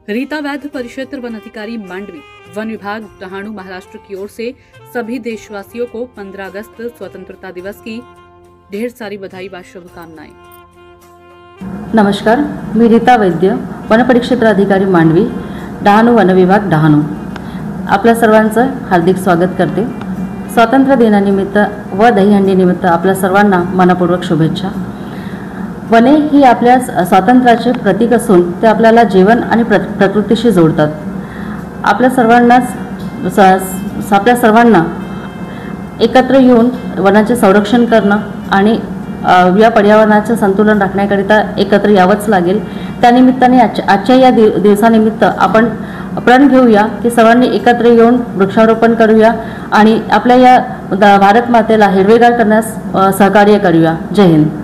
रीता वैद्य परिक्षेत्र वन अधिकारी मांडवी, वन विभाग डहाणू महाराष्ट्र की ओर से सभी देशवासियों को 15 अगस्त स्वतंत्रता दिवस की ढेर सारी बधाई व शुभकामनाएं। नमस्कार, मी रीता वैद्य, वन परिक्षेत्र अधिकारी मांडवी, डहाणू वन विभाग डहाणू। आपल्या सर्वांचं हार्दिक स्वागत करते। स्वातंत्र्य दिनानिमित्त व दहीहंडी निमित्त आपल्या सर्वांना मनपूर्वक शुभेच्छा। वने ही आपल्या स्वातंत्र्याचे प्रतीक असून ते आपल्याला जीवन आणि प्रकृतीशी जोडतात। आपल्या सर्वांना एकत्र येऊन वनाचे संरक्षण करणं आणि या पर्यावरणाचे संतुलन राखण्याकरिता एकत्र यावंच लागेल। त्यानिमित्ताने आजच्या या दिवसानिमित्त आपण प्रण घेऊया की सर्वांनी एकत्र येऊन वृक्षारोपण करूया आणि आपल्या या भारत मातेला हिरवेगार करण्यास सहकार्य करूया। जय हिंद।